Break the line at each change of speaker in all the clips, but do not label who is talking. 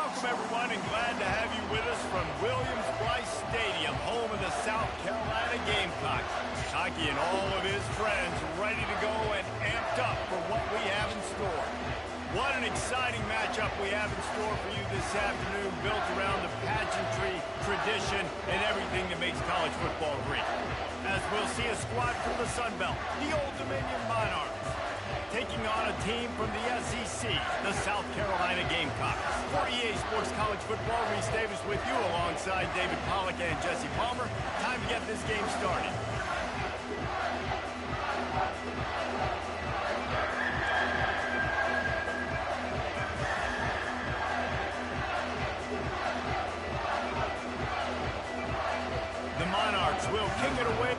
Welcome, everyone, and glad to have you with us from Williams-Brice Stadium, home of the South Carolina Gamecocks. Hockey and all of his friends ready to go and amped up for what we have in store. What an exciting matchup we have in store for you this afternoon, built around the pageantry, tradition, and everything that makes college football great. As we'll see a squad from the Sun Belt, the Old Dominion Monarchs, taking on a team from the SEC, the South Carolina Gamecocks. For EA Sports College Football, Reese Davis with you alongside David Pollack and Jesse Palmer. Time to get this game started. The Monarchs will kick it away.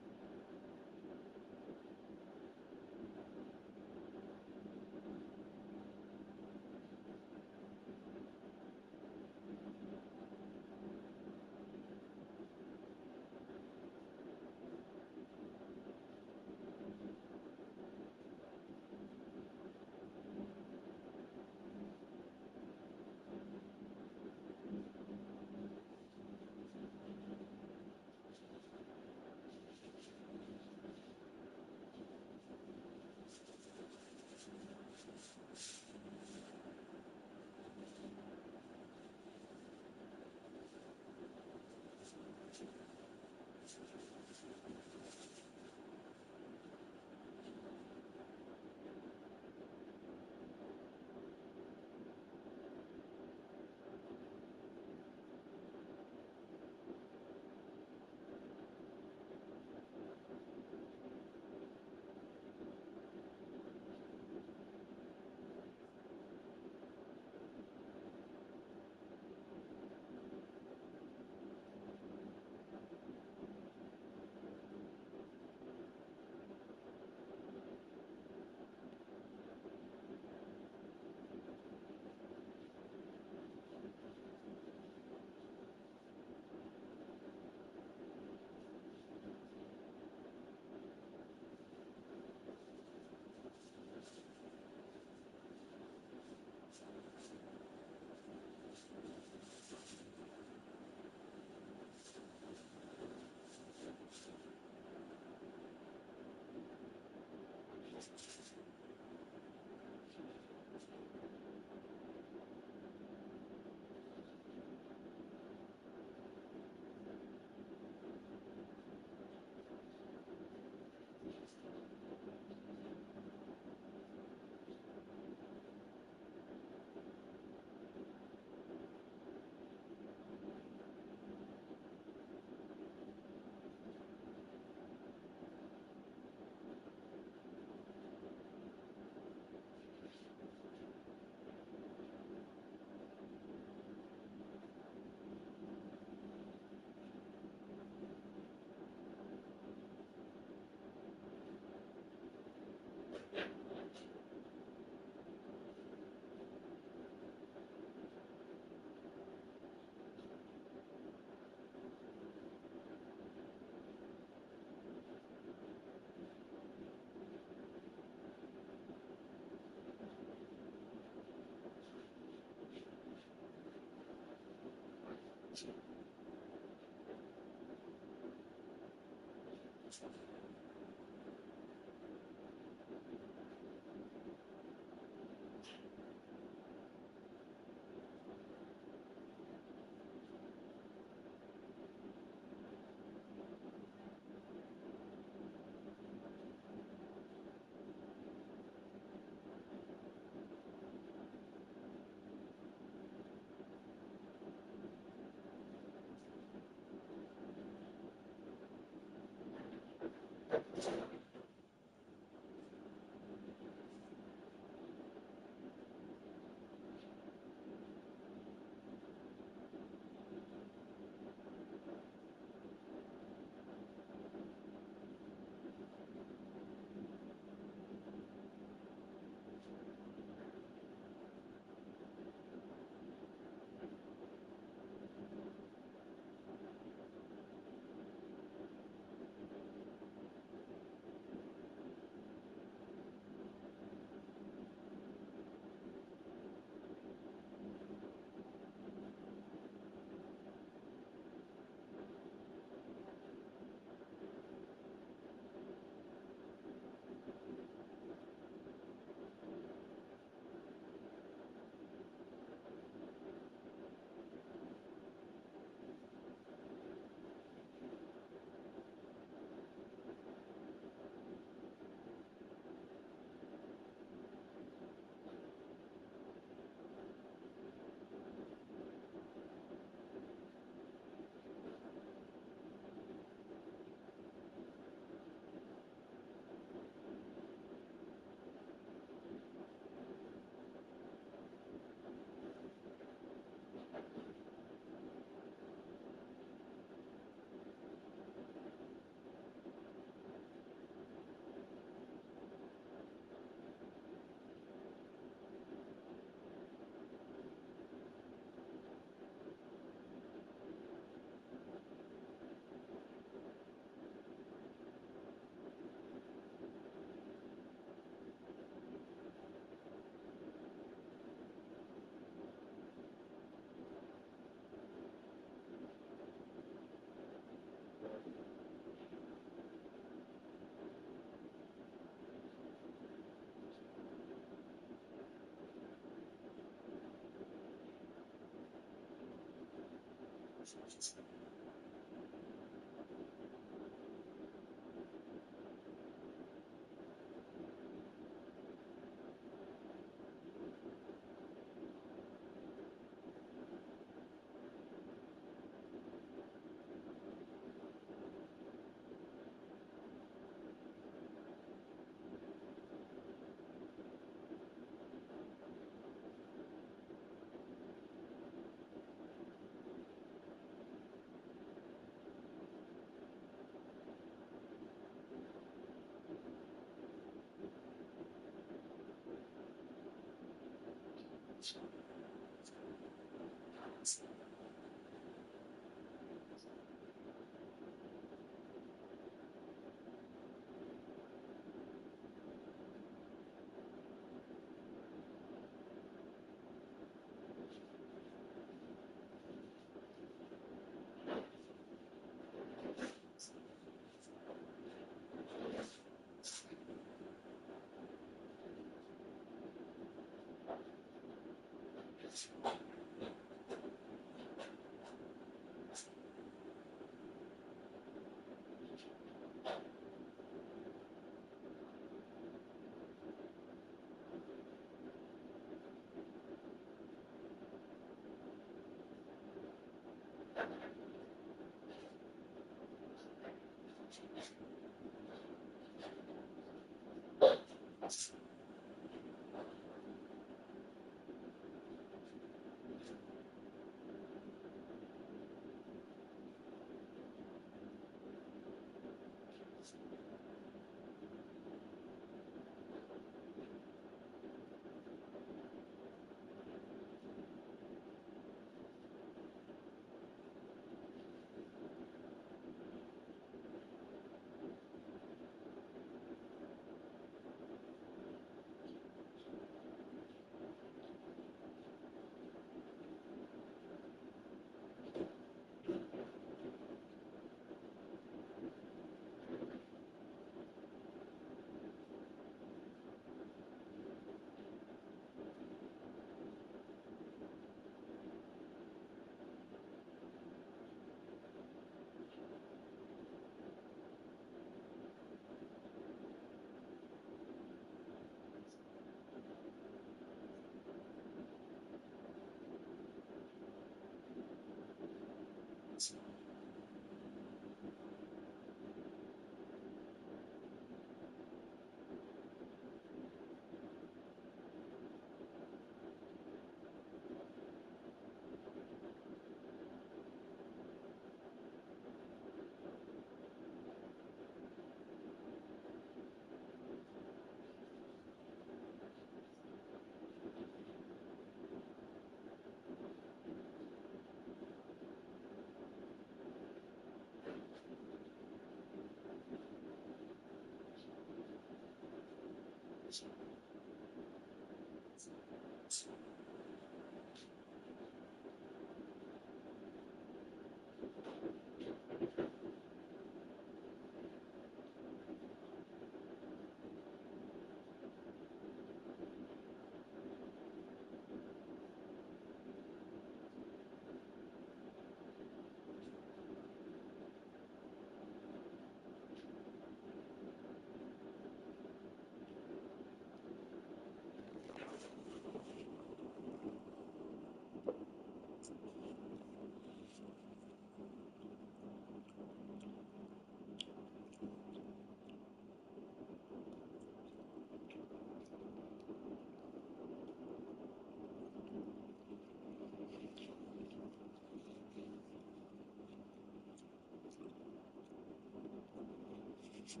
Here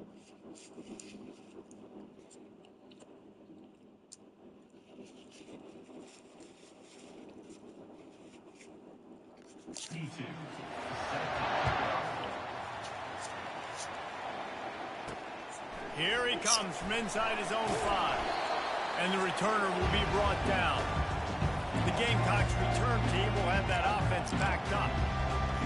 he comes from inside his own 5. And the returner will be brought down. The Gamecocks return team will have that offense packed up.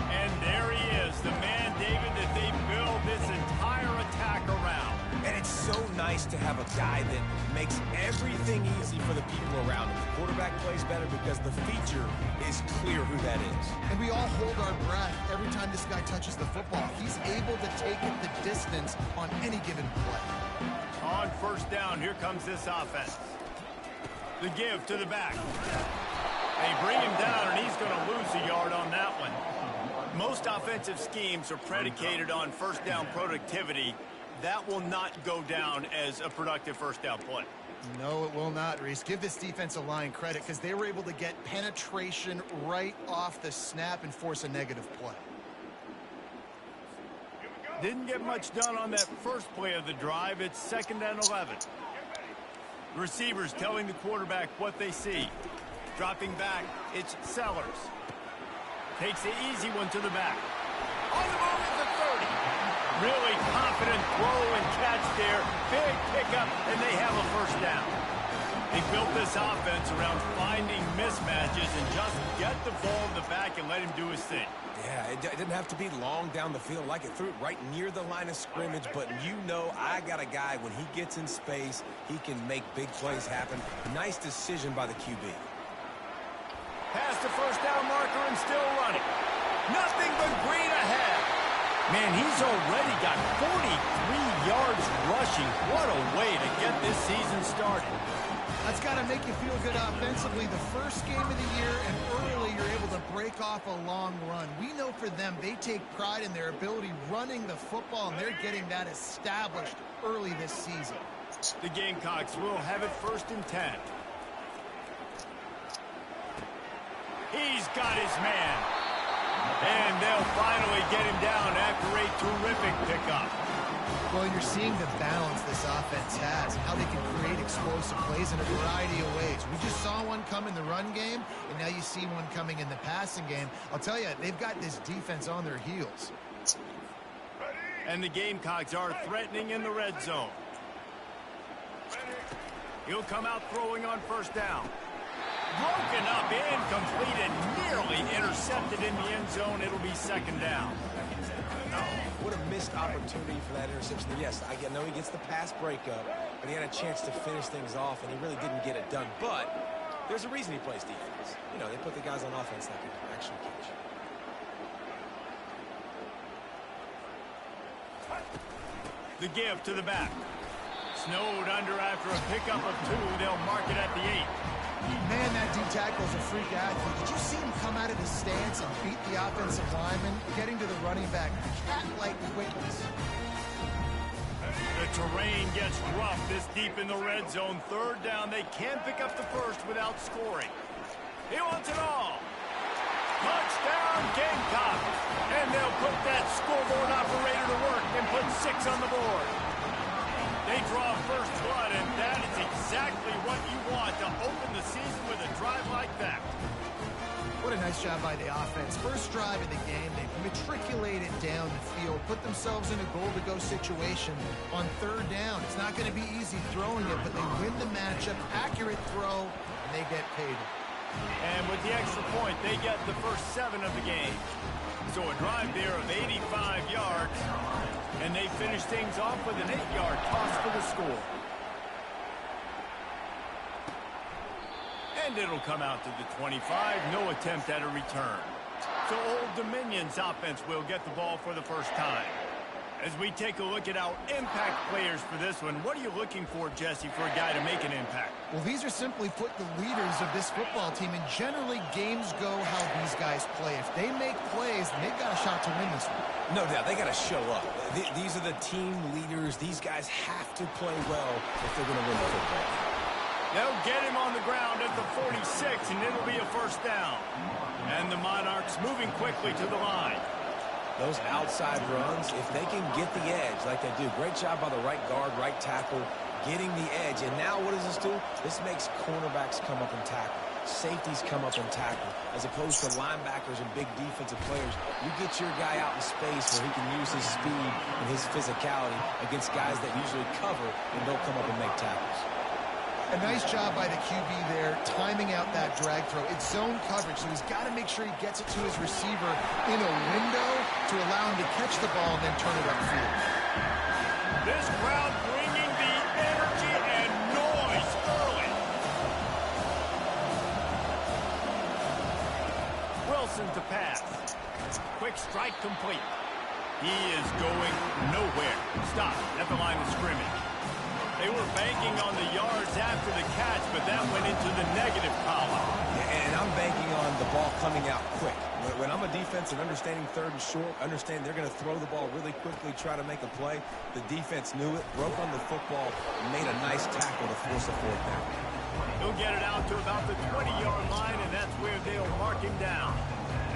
And there he is, the man, David, that they build this entire attack around.
And it's so nice to have a guy that makes everything easy for the people around him. The quarterback plays better because the feature is clear who that is.
And we all hold our breath every time this guy touches the football. He's able to take it the distance on any given play.
On first down, here comes this offense. The give to the back. They bring him down, and he's going to lose a yard on that one. Most offensive schemes are predicated on first down productivity. That will not go down as a productive first down play.
No, it will not, Reese. Give this defensive line credit because they were able to get penetration right off the snap and force a negative play.
Didn't get much done on that first play of the drive. It's 2nd and 11. The receivers telling the quarterback what they see. Dropping back, it's Sellers. Takes the easy one to the back. On the move at the 30. Really confident throw and catch there. Big pickup, and they have a first down. They built this offense around finding mismatches and just get the ball in the back and let him do his thing.
Yeah, it didn't have to be long down the field. Like it threw it right near the line of scrimmage, but you know I got a guy, when he gets in space, he can make big plays happen. Nice decision by the QB.
Past the first down marker and still running. Nothing but green ahead. Man, he's already got 43 yards rushing. What a way to get this season started.
That's got to make you feel good offensively. The first game of the year, and early you're able to break off a long run. We know for them, they take pride in their ability running the football, and they're getting that established early this season.
The Gamecocks will have it 1st and 10. He's got his man. And they'll finally get him down after a terrific pickup.
Well, you're seeing the balance this offense has, how they can create explosive plays in a variety of ways. We just saw one come in the run game, and now you see one coming in the passing game. I'll tell you, they've got this defense on their heels.
And the Gamecocks are threatening in the red zone. He'll come out throwing on first down. Broken up, incomplete, and nearly intercepted in the end zone. It'll be 2nd down.
Oh, what a missed opportunity for that interception. Yes, I know he gets the pass breakup, but he had a chance to finish things off, and he really didn't get it done. But there's a reason he plays defense. You know, they put the guys on offense that can actually catch.
The give to the back. Snowed under after a pickup of 2. They'll mark it at the 8.
Man, that D-tackle's a freak athlete. Did you see him come out of the stance and beat the offensive lineman, getting to the running back? Cat-like quickness.
The terrain gets rough this deep in the red zone. 3rd down. They can pick up the first without scoring. He wants it all. Touchdown, Gamecocks. And they'll put that scoreboard operator to work and put 6 on the board. They draw first blood, and that is exactly what you want to open the season with a drive like that.
What a nice job by the offense. First drive of the game, they matriculated down the field, put themselves in a goal-to-go situation on 3rd down. It's not going to be easy throwing it, but they win the matchup, accurate throw, and they get paid.
And with the extra point, they get the first 7 of the game. So a drive there of 85 yards. And they finish things off with an 8-yard toss for the score. And it'll come out to the 25. No attempt at a return. So Old Dominion's offense will get the ball for the first time. As we take a look at our impact players for this one, what are you looking for, Jesse, for a guy to make an impact?
Well, these are simply put the leaders of this football team, and generally games go how these guys play. If they make plays, then they've got a shot to win this one.
No doubt, they got to show up. These are the team leaders. These guys have to play well if they're going to win the football.
They'll get him on the ground at the 46, and it'll be a first down. And the Monarchs moving quickly to the line.
Those outside runs, if they can get the edge like they do, great job by the right guard, right tackle, getting the edge. And now what does this do? This makes cornerbacks come up and tackle. Safeties come up and tackle. As opposed to linebackers and big defensive players, you get your guy out in space where he can use his speed and his physicality against guys that usually cover and don't come up and make tackles.
A nice job by the QB there, timing out that drag throw. It's zone coverage, so he's got to make sure he gets it to his receiver in a window to allow him to catch the ball and then turn it upfield.
This crowd bringing the energy and noise early. Wilson to pass. Quick strike complete. He is going nowhere. Stop at the line of scrimmage. They were banking on the yards after the catch, but that went into the negative column.
And I'm banking on the ball coming out quick. When I'm a defense and understanding third and short, understand they're going to throw the ball really quickly, try to make a play. The defense knew it, broke on the football, and made a nice tackle to force a fourth down.
He'll get it out to about the 20-yard line, and that's where they'll mark him down.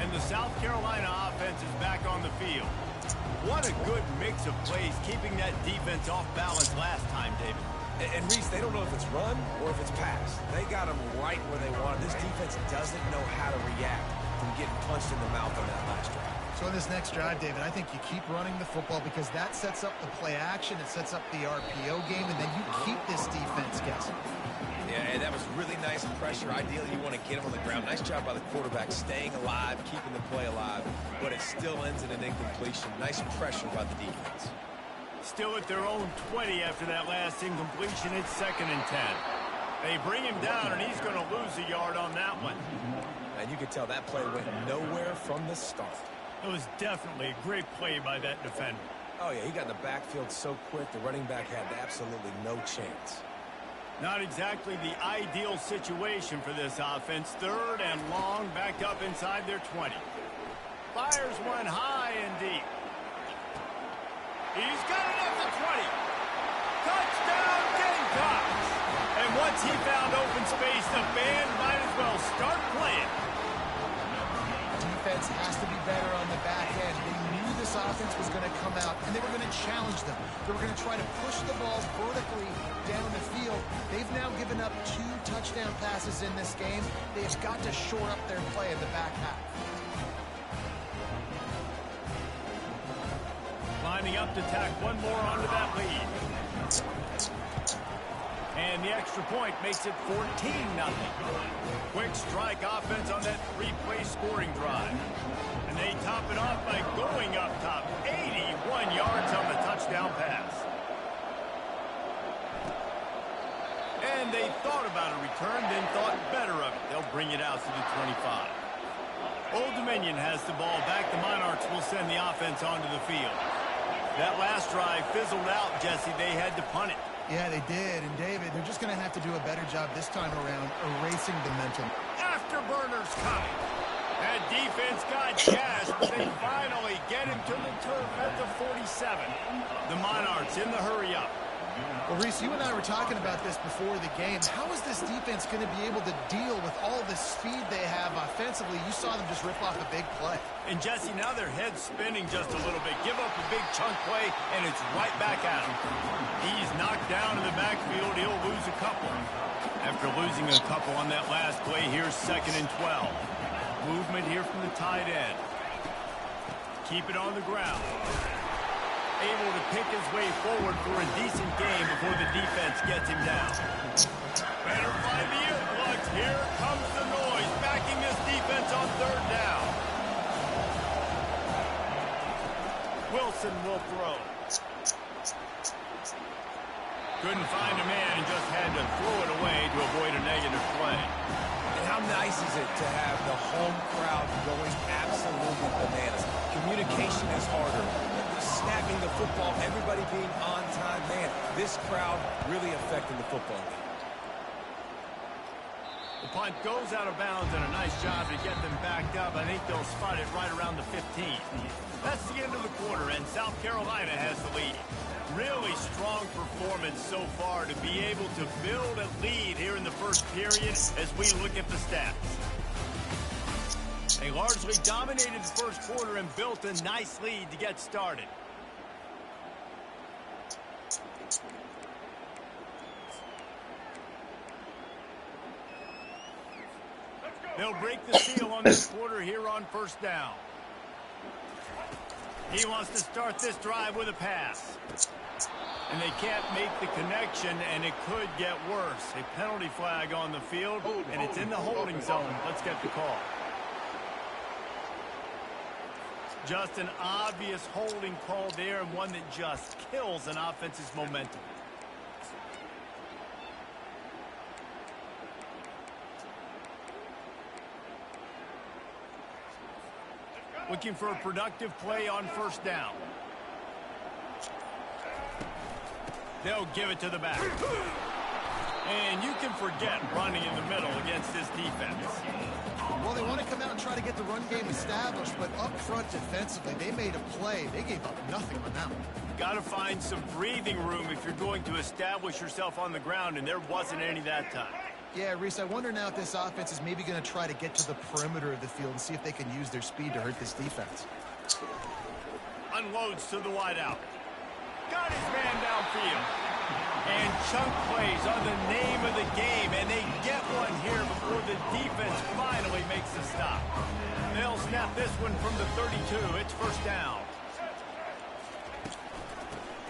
And the South Carolina offense is back on the field. What a good mix of plays, keeping that defense off balance last time, David.
And Reese, they don't know if it's run or if it's pass. They got them right where they want it. This defense doesn't know how to react from getting punched in the mouth on that last drive.
So in this next drive, David, I think you keep running the football because that sets up the play action, it sets up the RPO game, and then you keep this defense guessing.
Yeah, and that was really nice pressure. Ideally, you want to get him on the ground. Nice job by the quarterback staying alive, keeping the play alive, but it still ends in an incompletion. Nice pressure by the defense.
Still at their own 20 after that last incompletion. It's 2nd and 10. They bring him down, and he's going to lose a yard on that one.
And you can tell that play went nowhere from the start.
It was definitely a great play by that defender.
Oh, yeah, he got in the backfield so quick, the running back had absolutely no chance.
Not exactly the ideal situation for this offense. 3rd and long, backed up inside their 20. Fires one high and deep. He's got it at the 20. Touchdown, Gamecocks! And once he found open space, the band might as well start playing.
Defense has to be better on the back end. They knew this offense was going to come out, and they were going to challenge them. They were going to try to push the ball vertically down the field. They've now given up 2 touchdown passes in this game. They've got to shore up their play in the back half.
Lining up to tack one more onto that lead. And the extra point makes it 14-0. Quick strike offense on that 3-play scoring drive. And they top it off by going up top. 81 yards on the touchdown pass. And they thought about a return, then thought better of it. They'll bring it out to the 25. Old Dominion has the ball back. The Monarchs will send the offense onto the field. That last drive fizzled out, Jesse. They had to punt it.
Yeah, they did. And, David, they're just going to have to do a better job this time around erasing the momentum.
Afterburners coming. That defense got gashed, but they finally get him to the turf at the 47. The Monarchs in the hurry-up.
Well, Reese, you and I were talking about this before the game. How is this defense going to be able to deal with all the speed they have offensively? You saw them just rip off a big play.
And, Jesse, now their head's spinning just a little bit. Give up a big chunk play, and it's right back at him. He's knocked down in the backfield. He'll lose a couple. After losing a couple on that last play, here's 2nd and 12. Movement here from the tight end. Keep it on the ground. Able to pick his way forward for a decent game before the defense gets him down. Better find the earplugs. Here comes the noise, backing this defense on 3rd down. Wilson will throw. Couldn't find a man and just had to throw it away to avoid a negative play.
And how nice is it to have the home crowd going absolutely bananas? Communication is harder. Snapping the football, everybody being on time. Man, this crowd really affecting the football game.
The punt goes out of bounds, and a nice job to get them backed up. I think they'll spot it right around the 15. That's the end of the quarter, and South Carolina has the lead. Really strong performance so far to be able to build a lead here in the first period as we look at the stats. They largely dominated the first quarter and built a nice lead to get started. They'll break the seal on this quarter here on first down. He wants to start this drive with a pass. And they can't make the connection, and it could get worse. A penalty flag on the field, and it's in the holding zone. Let's get the call. Just an obvious holding call there, and one that just kills an offense's momentum. Looking for a productive play on first down. They'll give it to the back. And you can forget running in the middle against this defense.
Well, they want to come out and try to get the run game established, but up front defensively, they made a play. They gave up nothing on that one.
Got to find some breathing room if you're going to establish yourself on the ground, and there wasn't any that time.
Yeah, Reese, I wonder now if this offense is maybe going to try to get to the perimeter of the field and see if they can use their speed to hurt this defense.
Unloads to the wideout. Got his man downfield. And chunk plays are the name of the game, and they get one here before the defense finally makes the stop. They'll snap this one from the 32. It's first down.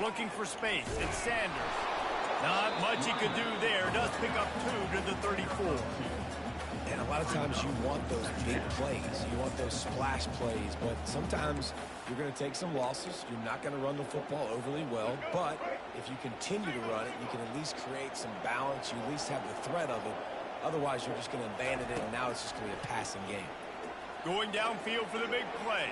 Looking for space. It's Sanders. Not much he could do there. Does pick up 2 to the 34.
And a lot of times you want those big plays. You want those splash plays. But sometimes you're going to take some losses. You're not going to run the football overly well. But if you continue to run it, you can at least create some balance. You at least have the threat of it. Otherwise, you're just going to abandon it, and now it's just going to be a passing game.
Going downfield for the big play.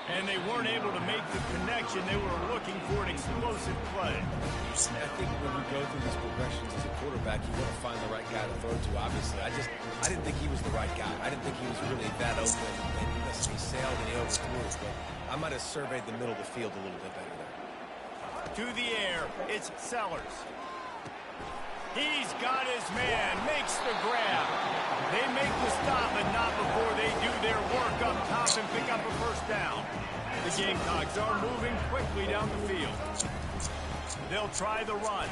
And they weren't able to make the connection. They were looking for an explosive play.
I think when you go through these progressions as a quarterback, you want to find the right guy to throw to, obviously. I didn't think he was the right guy. I didn't think he was really that open, and he sailed and he overthrew it. But I might have surveyed the middle of the field a little bit better there.
To the air, it's Sellers. He's got his man, makes the grab. They make the stop, but not before they do their work up top and pick up a first down. The Gamecocks are moving quickly down the field. They'll try the run.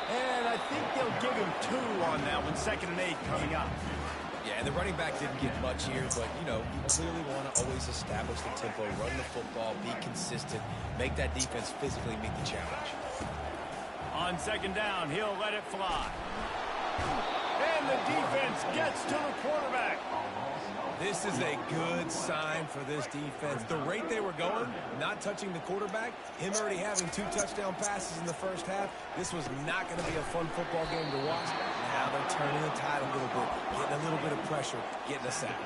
And I think they'll give him 2 on that one, 2nd and 8 coming up.
Yeah, and the running back didn't get much here, but, you know, you clearly want to always establish the tempo, run the football, be consistent, make that defense physically meet the challenge.
On 2nd down, he'll let it fly. And the defense gets to the quarterback.
This is a good sign for this defense. The rate they were going, not touching the quarterback, him already having 2 touchdown passes in the first half, this was not going to be a fun football game to watch. Now they're turning the tide a little bit, getting a little bit of pressure, getting a sack.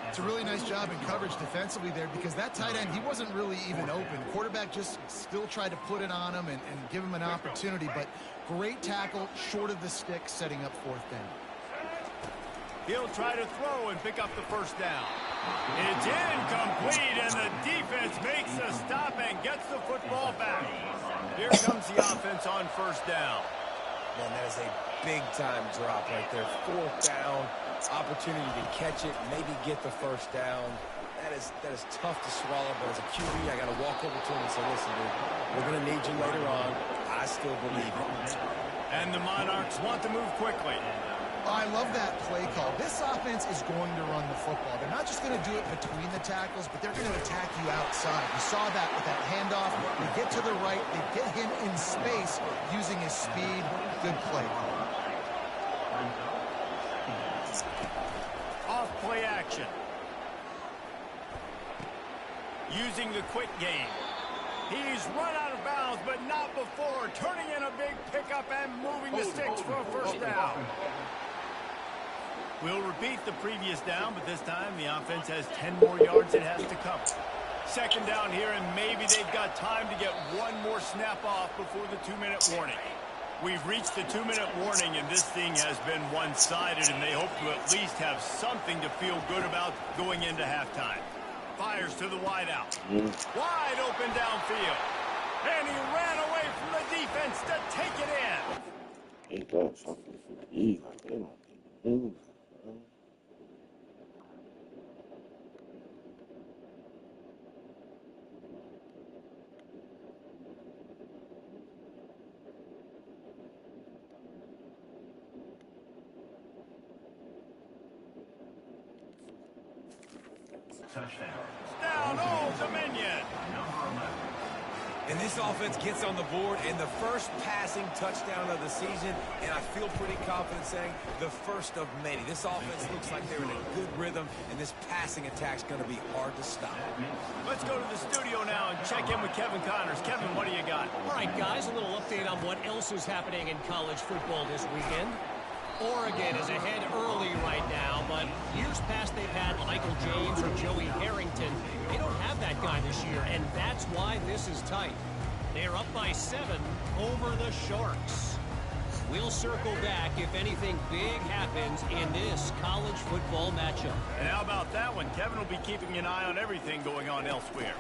It's a really nice job in coverage defensively there because that tight end, he wasn't really even open. Quarterback just still tried to put it on him and give him an opportunity, but great tackle, short of the stick, setting up 4th down.
He'll try to throw and pick up the first down. It's incomplete, and the defense makes a stop and gets the football back. Here comes the offense on first down.
Man, that is a big-time drop right there. 4th down, opportunity to catch it, maybe get the first down. That is tough to swallow, but as a QB, I got to walk over to him and say, listen, dude, we're going to need you later on. I still believe it.
And the Monarchs want to move quickly.
I love that play call. This offense is going to run the football. They're not just going to do it between the tackles, but they're going to attack you outside. You saw that with that handoff. They get to the right. They get him in space using his speed. Good play call.
Off play action. Using the quick game. He's run out of bounds, but not before. Turning in a big pickup and moving the sticks for a first down. We'll repeat the previous down, but this time the offense has 10 more yards it has to cover. 2nd down here, and maybe they've got time to get one more snap off before the 2-minute warning. We've reached the 2-minute warning, and this thing has been one-sided, and they hope to at least have something to feel good about going into halftime. Fires to the wideout. Wide open downfield. And he ran away from the defense to take it in. Down, Old Dominion.
And this offense gets on the board in the first passing touchdown of the season, and I feel pretty confident saying the first of many. This offense looks like they're in a good rhythm, and this passing attack's going to be hard to stop.
Let's go to the studio now and check in with Kevin Connors. Kevin, what do you got?
All right, guys, a little update on what else is happening in college football this weekend. Oregon is ahead early right now, but years past they've had Michael James or Joey Harrington. They don't have that guy this year, and that's why this is tight. They're up by 7 over the Sharks. We'll circle back if anything big happens in this college football matchup.
And how about that one? Kevin will be keeping an eye on everything going on elsewhere.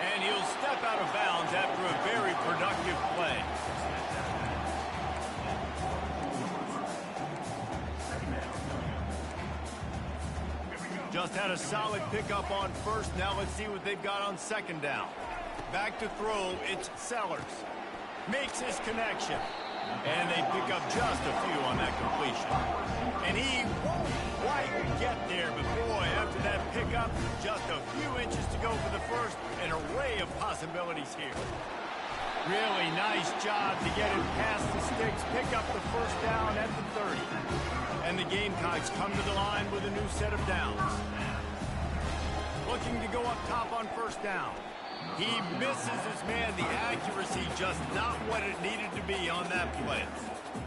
And he'll step out of bounds after a very productive play. Just had a solid pickup on first. Now let's see what they've got on second down. Back to throw, it's Sellers. Makes his connection. And they pick up just a few on that completion. And he won't quite get there, but boy, after that pickup, just a few inches to go for the first. An array of possibilities here. Really nice job to get it past the sticks. Pick up the first down at the 30. And the Gamecocks come to the line with a new set of downs. Looking to go up top on first down. He misses his man. The accuracy just not what it needed to be on that play.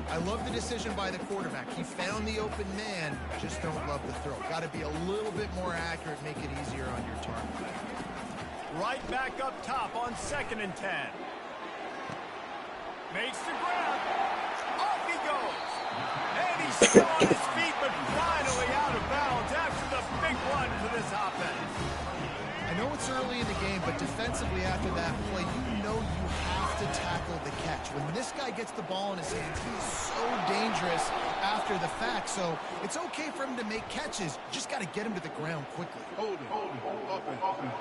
I love the decision by the quarterback. He found the open man, just don't love the throw. Got to be a little bit more accurate, make it easier on your target.
Right back up top on 2nd and 10. Makes the grab. Off he goes. And he's still on his feet, but finally out of bounds after the big run for this offense.
I know it's early in the game, but defensively after that play, you know you have to tackle the catch. When this guy gets the ball in his hands, he is so dangerous after the fact. So it's okay for him to make catches. Just got to get him to the ground quickly.
Hold it. Open.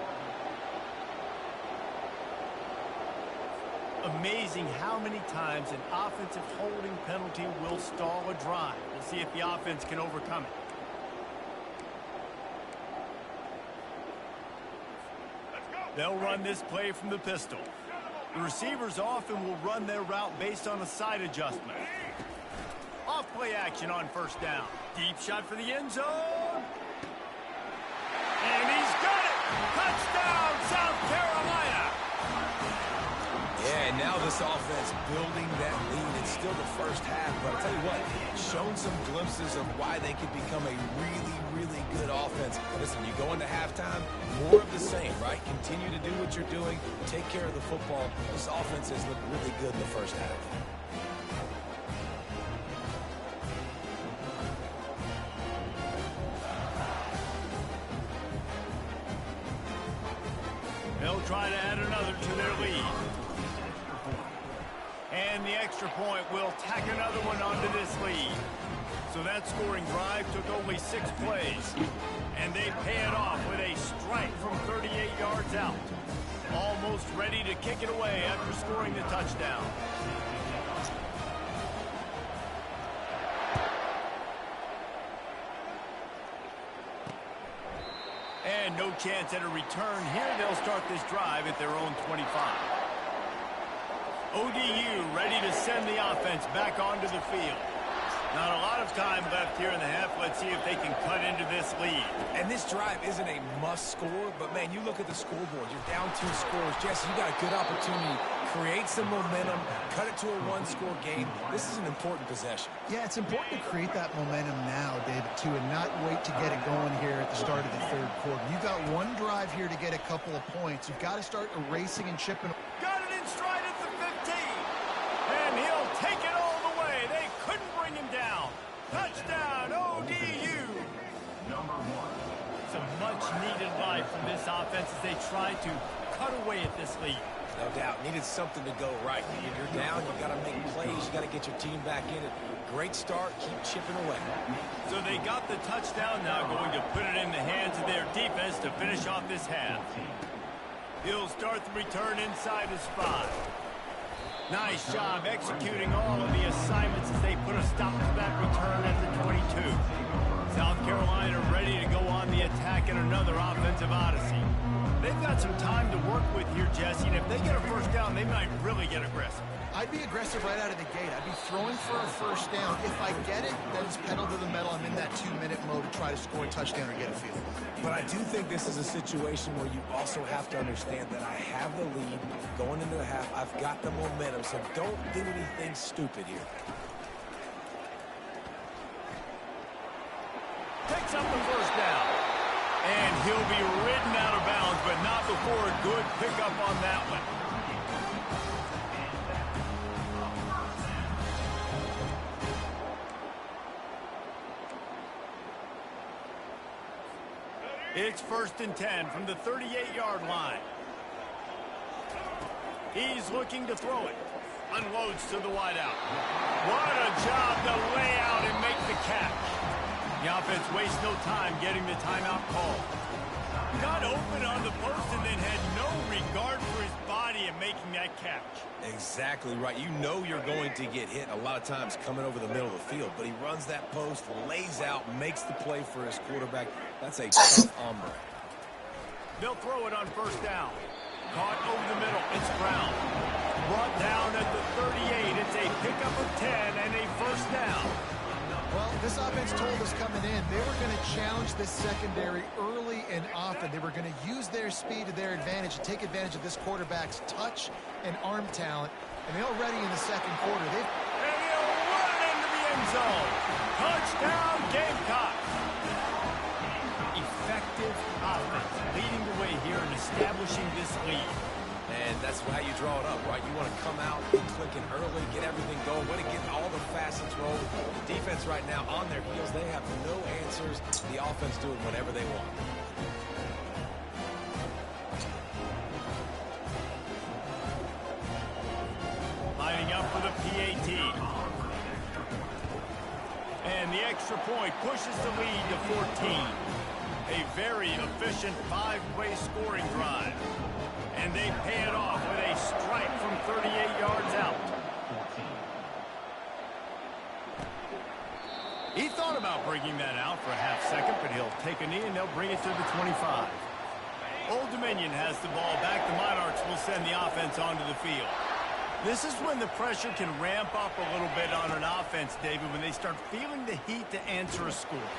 Amazing how many times an offensive holding penalty will stall a drive. We'll see if the offense can overcome it. They'll run this play from the pistol. The receivers often will run their route based on a side adjustment. Off play action on first down. Deep shot for the end zone. And he's got it! Touchdown, South Carolina!
Yeah, and now this offense building that lead. It's still the first half, but I'll tell you what, shown some glimpses of why they could become a really good offense. Listen, you go into halftime, more of the same, right? Continue to do what you're doing, take care of the football. This offense has looked really good in the first half.
They'll try to add another to their lead. And the extra point will tack another one onto this lead. So that scoring drive took only 6 plays. And they pay it off with a strike from 38 yards out. Almost ready to kick it away after scoring the touchdown. And no chance at a return here. They'll start this drive at their own 25. ODU ready to send the offense back onto the field. Not a lot of time left here in the half. Let's see if they can cut into this lead.
And this drive isn't a must score, but man, you look at the scoreboard. You're down 2 scores. Jesse, you got a good opportunity. Create some momentum. Cut it to a 1-score game. This is an important possession.
Yeah, it's important to create that momentum now, David, too, and not wait to get it going here at the start of the 3rd quarter. You've got one drive here to get a couple of points. You've got to start erasing and chipping.
Got it in stride at the 15. And he'll take it all the way. They couldn't bring him down. Touchdown, ODU. Some much-needed life from this offense as they try to cut away at this lead.
No doubt. Needed something to go right. When you're down, you got to make plays. You got to get your team back in it. Great start. Keep chipping away.
So they got the touchdown now, going to put it in the hands of their defense to finish off this half. He'll start the return inside his 5. Nice job executing all of the assignments as they put a stop to that return at the 22. South Carolina ready to go on the attack in another offensive odyssey. They've got some time to work with here, Jesse, and if they get a first down, they might really get aggressive.
I'd be aggressive right out of the gate. I'd be throwing for a first down. If I get it, then it's pedal to the metal. I'm in that 2-minute mode to try to score a touchdown or get a field goal.
But I do think this is a situation where you also have to understand that I have the lead going into the half. I've got the momentum, so don't do anything stupid here.
Picks up the first down. And he'll be ridden out of bounds, but not before a good pickup on that one. It's 1st and 10 from the 38-yard line. He's looking to throw it. Unloads to the wideout. What a job to lay out and make the catch. The offense wastes no time getting the timeout call. Got open on the post and then had no regard for his body in making that catch.
Exactly right. You know you're going to get hit a lot of times coming over the middle of the field, but he runs that post, lays out, makes the play for his quarterback. That's a tough hombre.
They'll throw it on first down. Caught over the middle. It's Brown. Brought down at the 38. It's a pickup of 10 and a first down.
Well, this offense told us coming in they were going to challenge this secondary early and often. They were going to use their speed to their advantage and take advantage of this quarterback's touch and arm talent. And they're already in the second quarter.
And he'll run into the end zone. Touchdown, Gamecocks. Effective offense leading the way here and establishing this lead.
And that's how you draw it up, right? You want to come out, be clicking early, get everything going, want to get all the facets rolling. The defense right now on their heels, they have no answers. The offense doing whatever they want.
Lining up for the PAT. And the extra point pushes the lead to 14. A very efficient 5-play scoring drive. And they pay it off with a strike from 38 yards out. He thought about bringing that out for a half second, but he'll take a knee and they'll bring it to the 25. Old Dominion has the ball back. The Monarchs will send the offense onto the field. This is when the pressure can ramp up a little bit on an offense, David, when they start feeling the heat to answer a score.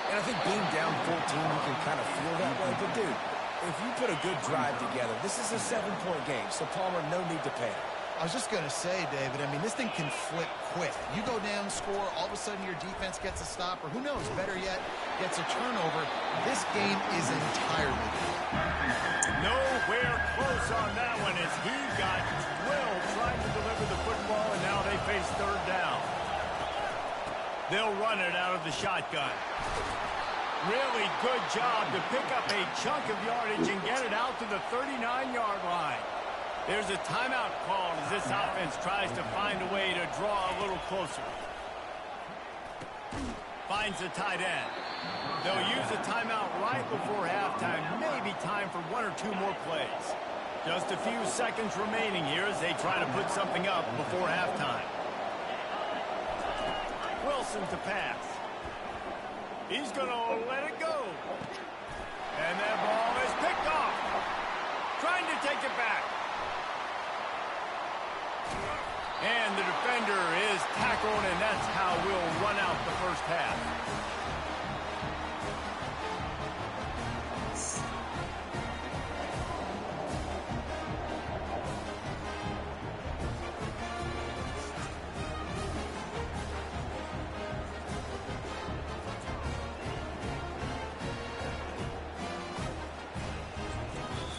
And I think being down 14, you can kind of feel that way. But, dude, if you put a good drive together, this is a 7-point game, so Palmer, no need to panic.
I was just going to say, David, I mean, this thing can flip quick. You go down, score, all of a sudden your defense gets a stop, or who knows, better yet, gets a turnover. This game is entirely different.
Nowhere close on that one as he got drilled trying to deliver the football, and now they face third down. They'll run it out of the shotgun. Really good job to pick up a chunk of yardage and get it out to the 39-yard line. There's a timeout called as this offense tries to find a way to draw a little closer. Finds the tight end. They'll use a timeout right before halftime. Maybe time for 1 or 2 more plays. Just a few seconds remaining here as they try to put something up before halftime. Wilson to pass. He's going to let it go. And that ball is picked off. Trying to take it back. And the defender is tackled, and that's how we'll run out the first half.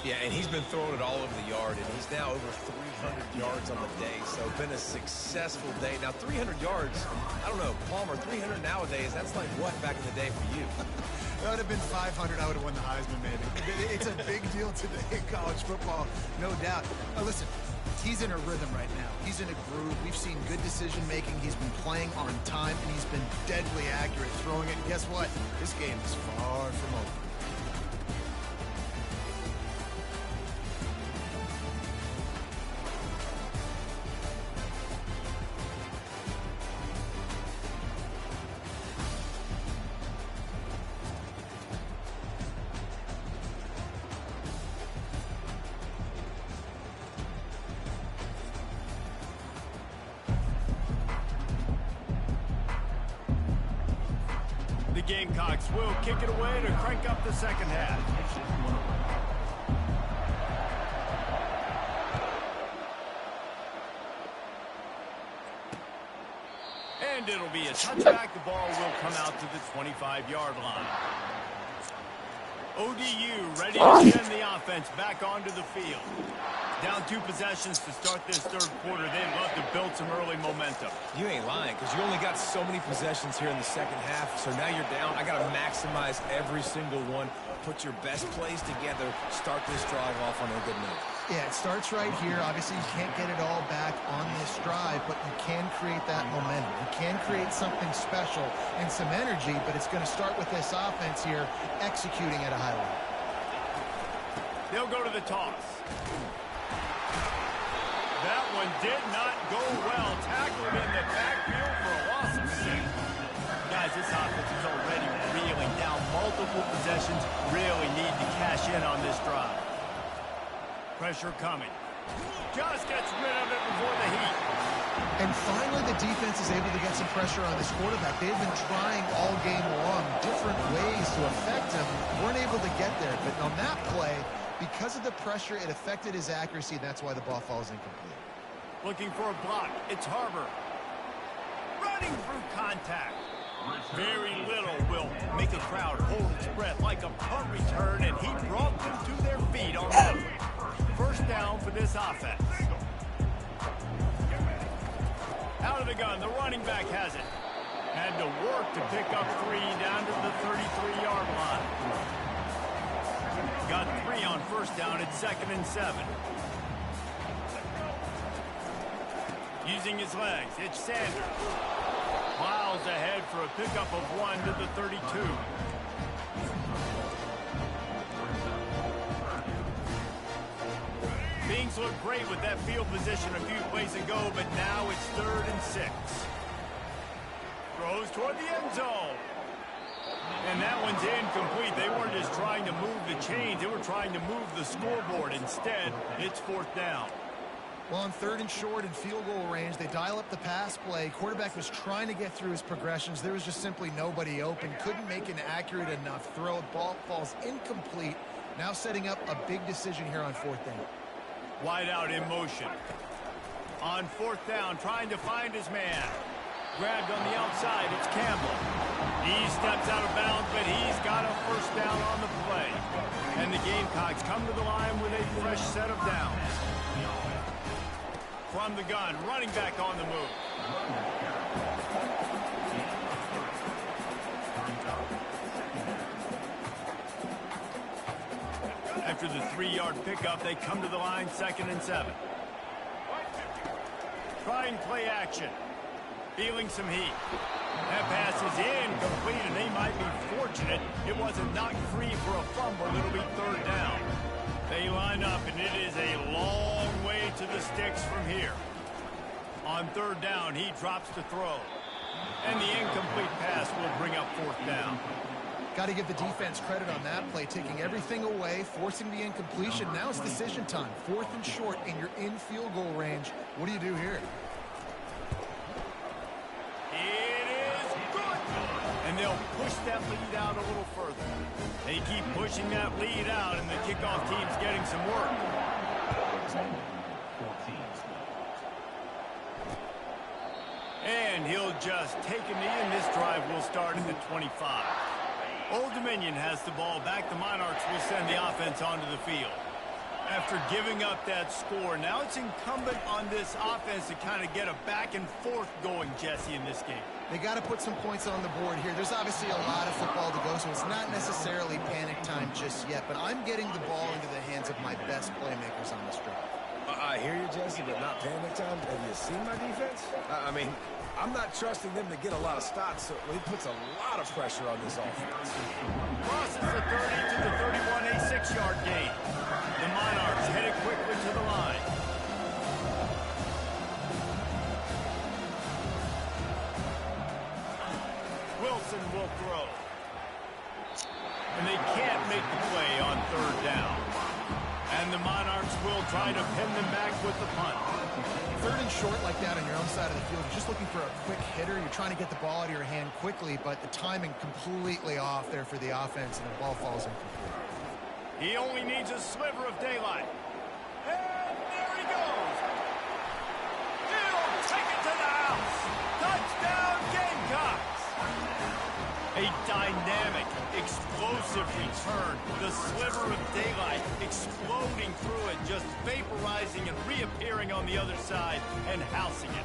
Yeah, and he's been throwing it all over the yard, and he's now over 300 yards on the day, so been a successful day. Now, 300 yards, I don't know, Palmer, 300 nowadays, that's like what back in the day for you?
That would have been 500. I would have won the Heisman, maybe. It's a big deal today in college football, no doubt. Listen, he's in a rhythm right now. He's in a groove. We've seen good decision-making. He's been playing on time, and he's been deadly accurate throwing it. And guess what? This game is far from over.
Gamecocks will kick it away to crank up the second half. And it'll be a touchback. The ball will come out to the 25-yard line. ODU ready to send the offense back onto the field. Down 2 possessions to start this third quarter. They'd love to build some early momentum.
You ain't lying, because you only got so many possessions here in the second half, so now you're down. I got to maximize every single one. Put your best plays together. Start this drive off on a good note.
Yeah, it starts right here. Obviously, you can't get it all back on this drive, but you can create that momentum. You can create something special and some energy, but it's going to start with this offense here executing at a high level.
They'll go to the toss. That one did not go well. Tackled in the backfield for a loss of 6. Guys, this offense is already reeling down. Multiple possessions. Really need to cash in on this drive. Pressure coming. Just gets rid of it before the heat.
And finally, the defense is able to get some pressure on this quarterback. They've been trying all game long different ways to affect him. Weren't able to get there. But on that play, because of the pressure, it affected his accuracy. That's why the ball falls incomplete.
Looking for a block. It's Harbor. Running through contact. Very little will make a crowd hold its breath like a punt return, and he brought them to their feet on that one. First down for this offense. Out of the gun, the running back has it. Had to work to pick up 3 down to the 33-yard line. Got 3 on first down. It's 2nd and 7. Using his legs, it's Sanders. Miles ahead for a pickup of 1 to the 32. Things look great with that field position a few plays ago, but now it's 3rd and 6. Throws toward the end zone. And that one's incomplete. They weren't just trying to move the chains. They were trying to move the scoreboard. Instead, it's 4th down.
Well, on 3rd and short and field goal range, they dial up the pass play. Quarterback was trying to get through his progressions. There was just simply nobody open. Couldn't make an accurate enough throw. Ball falls incomplete. Now setting up a big decision here on 4th down.
Wide out in motion. On 4th down, trying to find his man. Grabbed on the outside, it's Campbell. He steps out of bounds, but he's got a first down on the play. And the Gamecocks come to the line with a fresh set of downs. From the gun, running back on the move. After the 3-yard pickup, they come to the line, 2nd and 7. Trying play action. Feeling some heat. That pass is incomplete, and they might be fortunate it wasn't knocked free for a fumble. It'll be 3rd down. They line up, and it is a long way to the sticks from here. On 3rd down, he drops to throw. And the incomplete pass will bring up 4th down.
Got to give the defense credit on that play, taking everything away, forcing the incompletion. Now it's decision time. 4th and short, and you're in field goal range. What do you do here?
It is good. And they'll push that lead out a little further. They keep pushing that lead out, and the kickoff team's getting some work. And he'll just take a knee, and this drive will start at the 25. Old Dominion has the ball back. The Monarchs will send the offense onto the field. After giving up that score, now it's incumbent on this offense to kind of get a back and forth going, Jesse, in this game.
They got to put some points on the board here. There's obviously a lot of football to go, so it's not necessarily panic time just yet, but I'm getting the ball into the hands of my best playmakers on this drive.
I hear you, Jesse, but not panic time. Have you seen my defense? I mean, I'm not trusting them to get a lot of stops, so it puts a lot of pressure on this offense.
Crosses the 30 to the 31, a 6-yard gain. The Monarchs headed quickly to the line. Wilson will throw. And they can't make the play on 3rd down. And the Monarchs will try to pin them back with the punt.
Third and short like that on your own side of the field, you're just looking for a quick hitter. You're trying to get the ball out of your hand quickly, but the timing completely off there for the offense, and the ball falls incomplete.
He only needs a sliver of daylight. And there he goes. He'll take it to the house. Touchdown, Gamecocks. A dynamic, explosive return. The sliver of daylight exploding through it, just vaporizing and reappearing on the other side and housing it.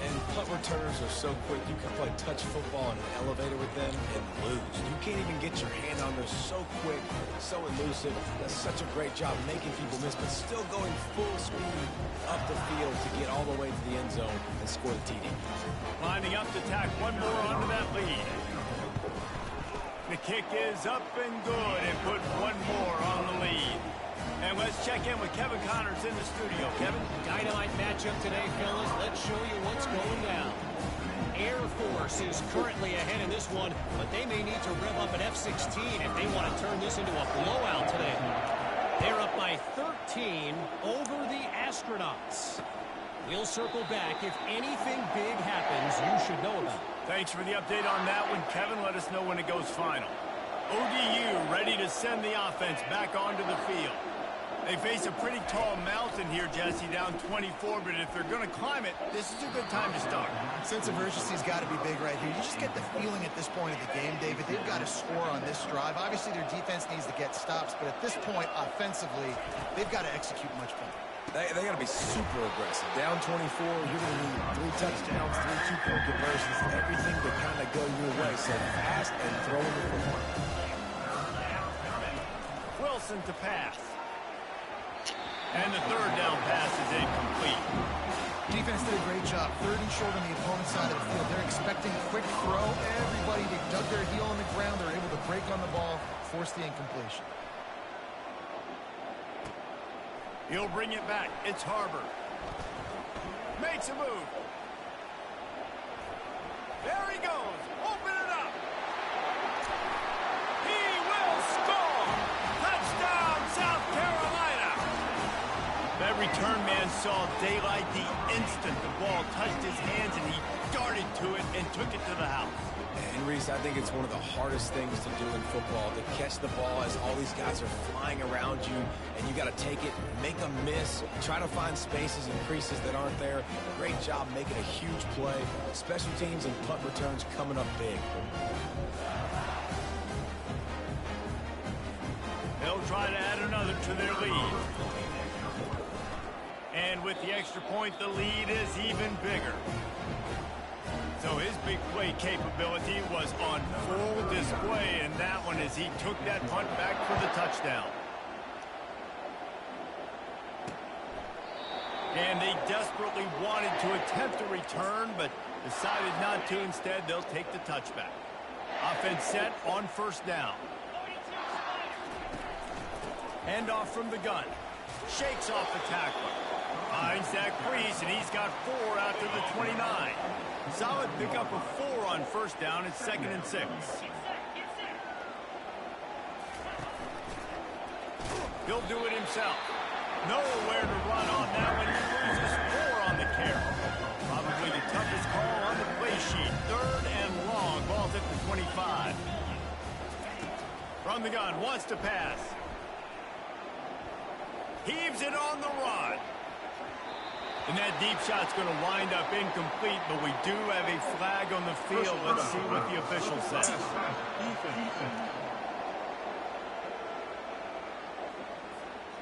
And punt returners are so quick. You can play touch football in an elevator with them and lose. You can't even get your hand on there. So quick, so elusive. Does such a great job making people miss, but still going full speed up the field to get all the way to the end zone and score the TD.
Lining up to tack one more onto that lead. The kick is up and good and put one more on the lead. And let's check in with Kevin Connors in the studio. Kevin?
Dynamite matchup today, fellas. Let's show you what's going down. Air Force is currently ahead in this one, but they may need to rev up an F-16 if they want to turn this into a blowout today. They're up by 13 over the Astronauts. We'll circle back. If anything big happens, you should know about it.
Thanks for the update on that one, Kevin. Let us know when it goes final. ODU ready to send the offense back onto the field. They face a pretty tall mountain here, Jesse, down 24, but if they're going to climb it, this is a good time to start.
Sense of urgency's got to be big right here. You just get the feeling at this point of the game, David, they've got to score on this drive. Obviously, their defense needs to get stops, but at this point, offensively, they've got to execute much better.
They got to be super aggressive. Down 24, you're going to need 3 touchdowns, 3 2-point conversions, everything to kind of go your way. So fast and throwing the football.
Wilson to pass. And the third down pass is incomplete.
Defense did a great job. Third and short on the opponent's side of the field. They're expecting quick throw. Everybody, they dug their heel on the ground. They're able to break on the ball, force the incompletion.
He'll bring it back. It's Harbor. Makes a move. There he goes. Open it up. He will score. Touchdown, South Carolina. That return man saw daylight the instant the ball touched his hands, and he darted to it and took it to the house.
And Reese, I think it's one of the hardest things to do in football, to catch the ball as all these guys are flying around you, and you got to take it, make a miss, try to find spaces and creases that aren't there. Great job making a huge play. Special teams and punt returns coming up big.
They'll try to add another to their lead. And with the extra point, the lead is even bigger. So his big play capability was on full display in that one as he took that punt back for the touchdown. And they desperately wanted to attempt a return, but decided not to. Instead, they'll take the touchback. Offense set on first down. Handoff from the gun. Shakes off the tackler. Finds that crease, and he's got 4 out to the 29. Solid pickup of 4 on first down. It's 2nd and 6. He'll do it himself. Nowhere to run on that one. He loses 4 on the carry. Probably the toughest call on the play sheet. 3rd and long. Ball's at the 25. From the gun. Wants to pass. Heaves it on the run. And that deep shot's going to wind up incomplete, but we do have a flag on the field. Let's see what the official says.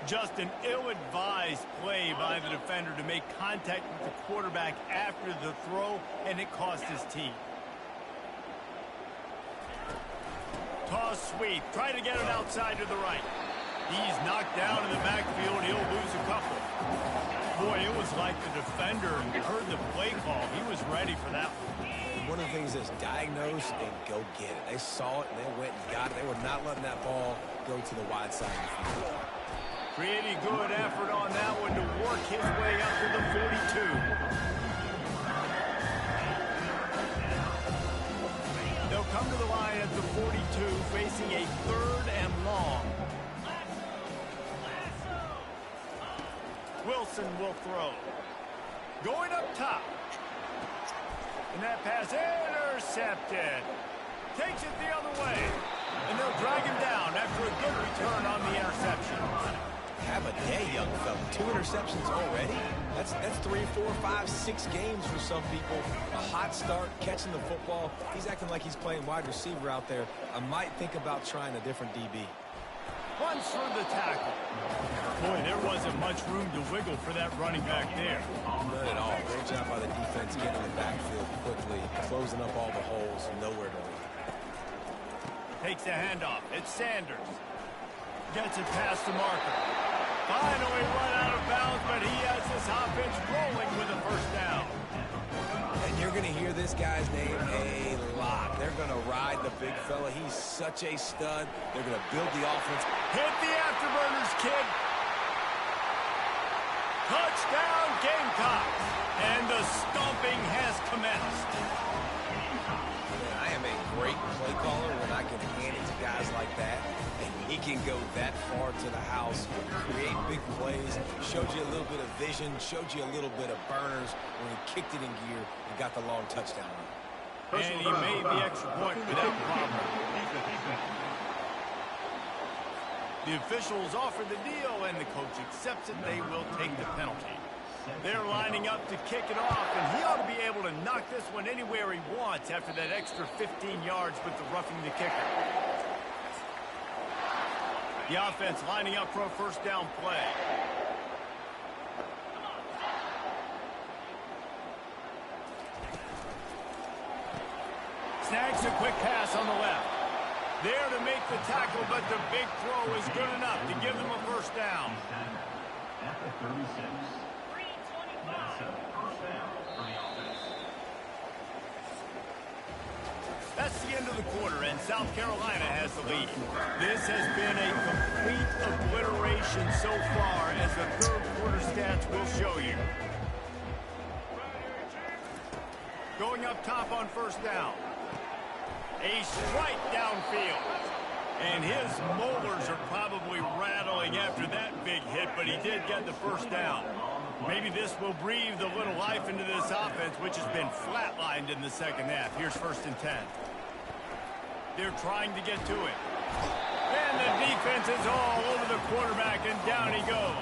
Just an ill-advised play by the defender to make contact with the quarterback after the throw, and it cost his team. Toss sweep. Try to get it outside to the right. He's knocked down in the backfield. He'll lose a couple. Boy, it was like the defender heard the play call. He was ready for that one.
One of the things is diagnose and go get it. They saw it, and they went and got it. They were not letting that ball go to the wide side of the field.
Pretty good effort on that one to work his way up to the 42. They'll come to the line at the 42, facing a 3rd and long. Wilson will throw. Going up top. And that pass intercepted. Takes it the other way. And they'll drag him down after a good return on the interception.
Have a day, young fella. 2 interceptions already? That's 3, 4, 5, 6 games for some people. A hot start, catching the football. He's acting like he's playing wide receiver out there. I might think about trying a different DB.
Runs through the tackle. Boy, there wasn't much room to wiggle for that running back there.
None at all. Great job by the defense getting in the backfield quickly, closing up all the holes, nowhere to lead.
Takes a handoff. It's Sanders. Gets it past the marker. Finally run out of bounds, but he has this offense rolling with a first down.
And you're going to hear this guy's name a lot. They're going to ride the big fella. He's such a stud. They're going to build the offense.
Hit the afterburners, kid. Touchdown, Gamecocks. And the stomping has commenced.
I am a great play caller when I can hand it to guys like that. And he can go that far to the house, create big plays, showed you a little bit of vision, showed you a little bit of burners when he kicked it in gear and got the long touchdown run.
And he made the extra point without problem. The officials offer the deal, and the coach accepts it. They will take the penalty. They're lining up to kick it off, and he ought to be able to knock this one anywhere he wants after that extra 15 yards with the roughing the kicker. The offense lining up for a first down play. Snags a quick pass on the left. There to make the tackle, but the big throw is good enough to give them a first down.
At the 36. That's a first down for the offense.
That's the end of the quarter, and South Carolina has the lead. This has been a complete obliteration so far, as the third quarter stats will show you. Going up top on first down. A strike downfield. And his molars are probably rattling after that big hit, but he did get the first down. Maybe this will breathe a little life into this offense, which has been flatlined in the second half. Here's 1st and 10. They're trying to get to it. And the defense is all over the quarterback, and down he goes.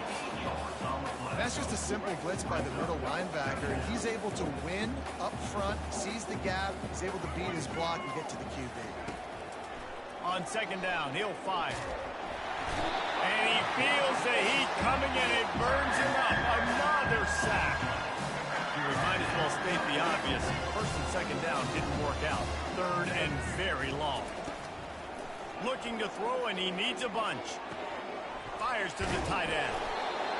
That's just a simple blitz by the middle linebacker, and he's able to win up front, sees the gap, he's able to beat his block and get to the QB.
On second down, he'll fire. And he feels the heat coming, and it burns him up. Another sack. We might as well state the obvious. First and second down didn't work out. Third and very long. Looking to throw, and he needs a bunch. Fires to the tight end.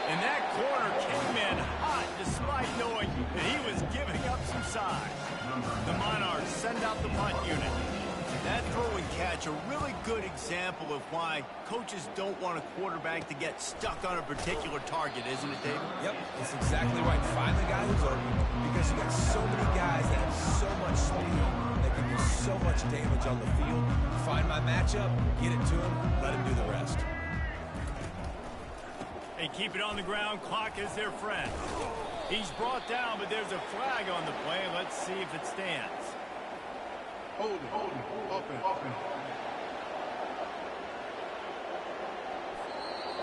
And that corner came in hot despite knowing that he was giving up some size. The Monarchs send out the punt unit. That throw and catch, a really good example of why coaches don't want a quarterback to get stuck on a particular target, isn't it, David?
Yep, it's exactly right. Find the guy who's open, because you got so many guys that have so much speed that can do so much damage on the field. Find my matchup, get it to him, let him do the rest.
They keep it on the ground. Clock is their friend. He's brought down, but there's a flag on the play. Let's see if it stands.
Holding, open.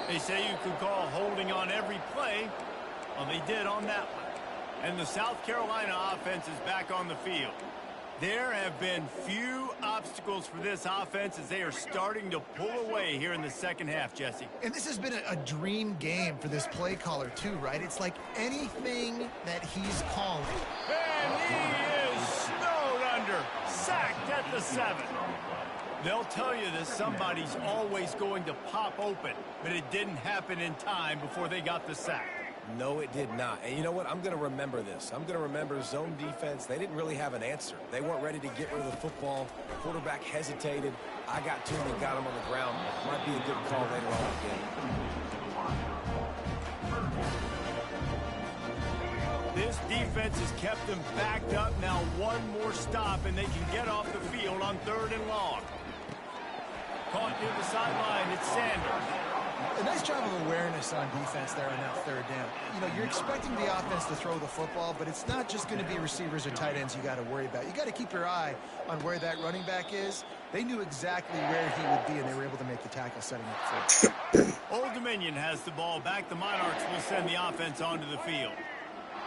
They say you could call holding on every play. Well, they did on that one. And the South Carolina offense is back on the field. There have been few obstacles for this offense as they are starting to pull away here in the second half, Jesse.
And this has been a dream game for this play caller too, right? It's like anything that he's calling.
And he is snowed under, sacked at the 7. They'll tell you that somebody's always going to pop open, but it didn't happen in time before they got the sack.
No, it did not. And you know what? I'm going to remember this. I'm going to remember zone defense. They didn't really have an answer. They weren't ready to get rid of the football. Quarterback hesitated. I got to him and got him on the ground. Might be a good call later on in the game.
This defense has kept them backed up. Now one more stop, and they can get off the field on 3rd and long. Caught near the sideline. It's Sanders.
A nice job of awareness on defense there on that third down. You know, you're expecting the offense to throw the football, but it's not just going to be receivers or tight ends you got to worry about. You got to keep your eye on where that running back is. They knew exactly where he would be, and they were able to make the tackle setting up for him.
Old Dominion has the ball back. The Monarchs will send the offense onto the field.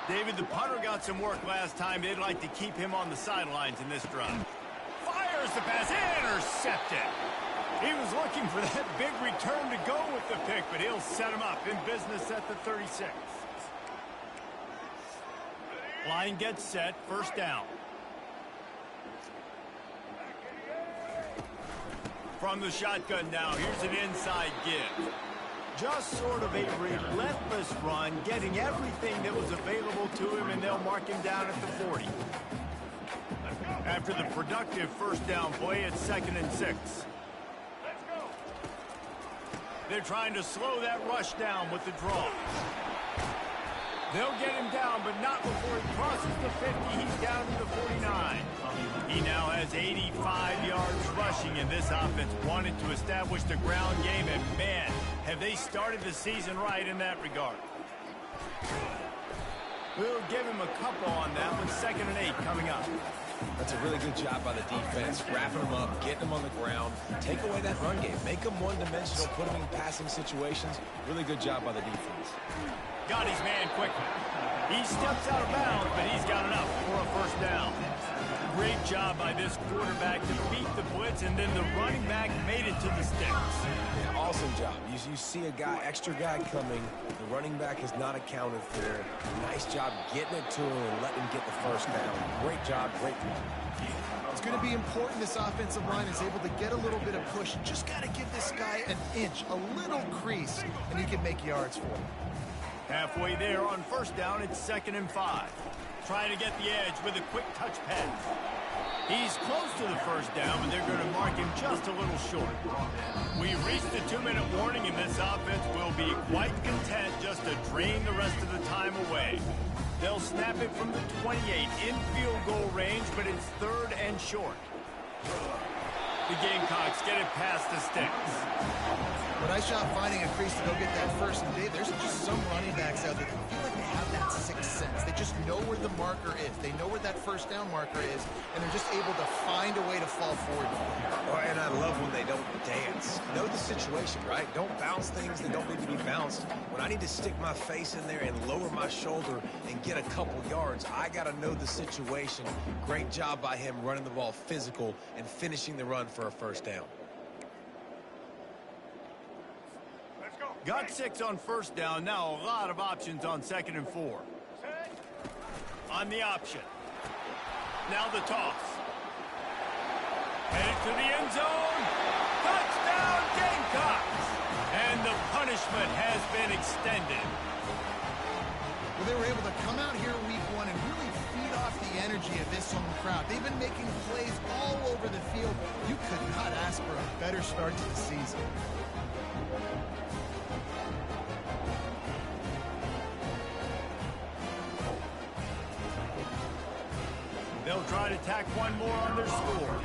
David, the punter got some work last time. They'd like to keep him on the sidelines in this drive. Fires the pass, intercepted. He was looking for that big return to go with the pick, but he'll set him up in business at the 36. Line gets set, first down. From the shotgun now, here's an inside give. Just sort of a relentless run, getting everything that was available to him, and they'll mark him down at the 40. After the productive first down play, it's 2nd and 6. They're trying to slow that rush down with the draw. They'll get him down, but not before he crosses the 50. He's down to the 49. He now has 85 yards rushing, and this offense wanted to establish the ground game, and man, have they started the season right in that regard. We'll give him a couple on that one. 2nd and 8 coming up.
That's a really good job by the defense, wrapping them up, getting them on the ground, take away that run game, make them one-dimensional, put them in passing situations. Really good job by the defense.
Got his man quickly. He steps out of bounds, but he's got enough for a first down. Great job by this quarterback to beat the blitz, and then the running back made it to the sticks.
Yeah, awesome job. You see a guy, extra guy coming. The running back is not accounted for. Nice job getting it to him and letting him get the first down. Great job, great job.
It's going to be important this offensive line is able to get a little bit of push. Just got to give this guy an inch, a little crease, and he can make yards for him.
Halfway there on first down, it's 2nd and 5. Trying to get the edge with a quick touch pass. He's close to the first down, but they're going to mark him just a little short. We've reached the 2-minute warning, and this offense will be quite content just to drain the rest of the time away. They'll snap it from the 28 in field goal range, but it's 3rd and short. The Gamecocks get it past the sticks.
When I shot finding a crease to go get that first, and Dave, there's just some running backs out there that feel like they have that sixth sense. They just know where the marker is. They know where that first down marker is, and they're just able to find a way to fall forward.
Oh, and I love when they don't dance. Know the situation, right? Don't bounce things that don't need to be bounced. When I need to stick my face in there and lower my shoulder and get a couple yards, I got to know the situation. Great job by him running the ball physical and finishing the run for a first down.
Got 6 on first down. Now a lot of options on 2nd and 4. On the option. Now the toss. Headed to the end zone. Touchdown Gamecocks. And the punishment has been extended.
Well, they were able to come out here week 1 and really feed off the energy of this home crowd. They've been making plays all over the field. You could not ask for a better start to the season.
They'll try to tack one more on their score.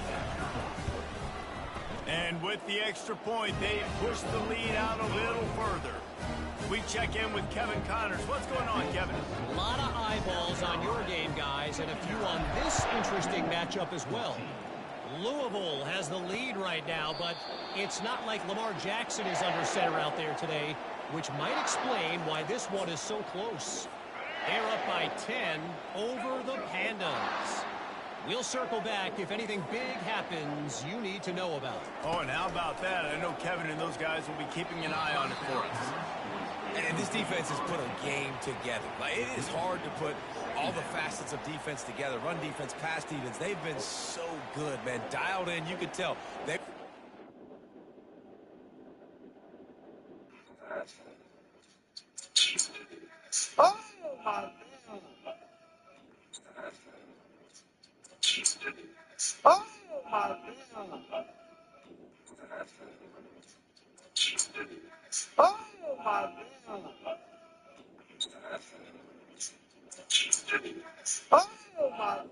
And with the extra point, they push the lead out a little further. We check in with Kevin Connors. What's going on, Kevin?
A lot of eyeballs on your game, guys, and a few on this interesting matchup as well. Louisville has the lead right now, but it's not like Lamar Jackson is under center out there today, which might explain why this one is so close. They're up by 10 over the Pandas. We'll circle back if anything big happens you need to know about.
Oh, and how about that? I know Kevin and those guys will be keeping an eye on it for us.
And this defense has put a game together. Like, it is hard to put all the facets of defense together. Run defense, pass defense. They've been so good, man. Dialed in, you could tell. They
Oh, my God. Oh, my God. Oh, my God. Oh, my God.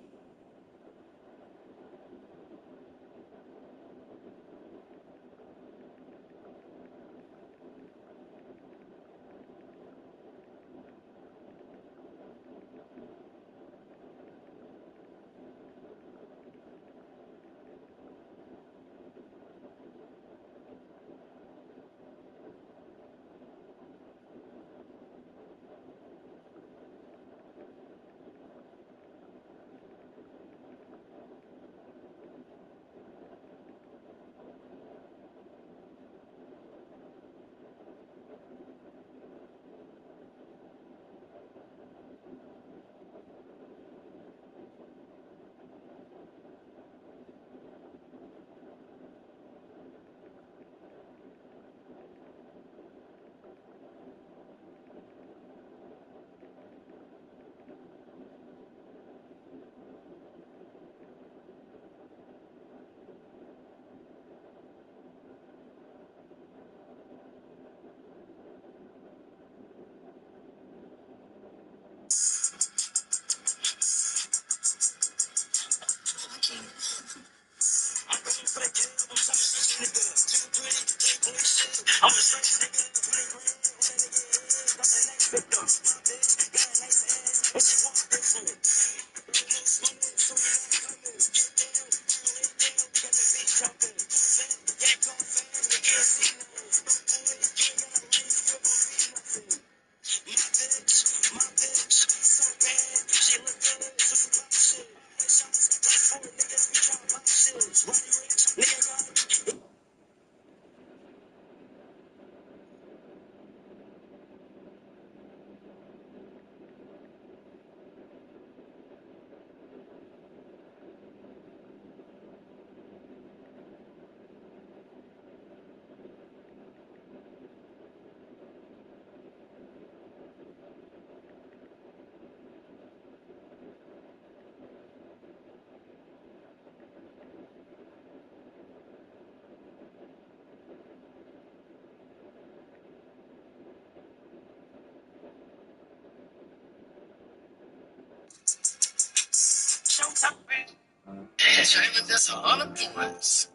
That's 100 points.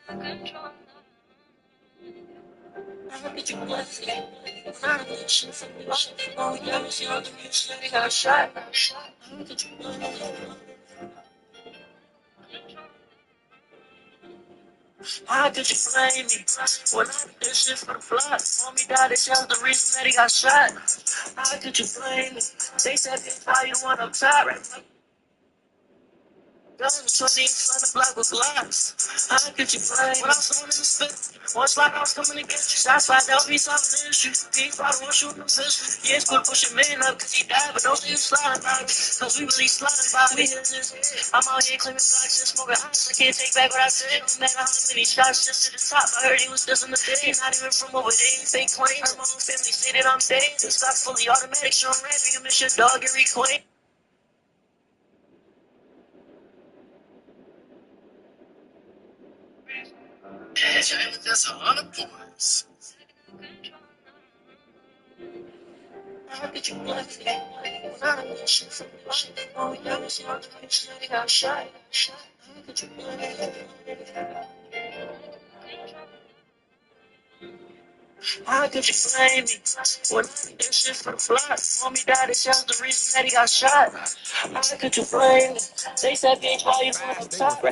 How could you blame me when I did this shit for the plot? Homie died, this was the reason that he got shot. How could you blame me? They said, bitch, why you want up top? Guns, 20 on the block with blocks. How could you blame me? When I was going in the spit, once like I was coming to get you. Shots like that, be solving the issue. He probably won't shoot them fish. Yeah, it's good pushing men up because he died, but don't think you sliding by me. Because we really sliding by me. I'm out here claiming blocks and smoking ice. I can't take back what I said. No matter how many shots just to the top. I heard he was just on the day. Not even from over there. Fake claim. My own family say that I'm dead. This stock fully automatic. Show him rapping. You miss your dog and reclaim. That's 100 points. How could you blame me? When I did this shit for the life. Oh, yeah, I was on the bitch that he got shot. How could you blame me? How could you blame me when I did this shit for the plot? Homie died, this was the reason that he got shot. How could you blame me? They said, bitch, why you want up top?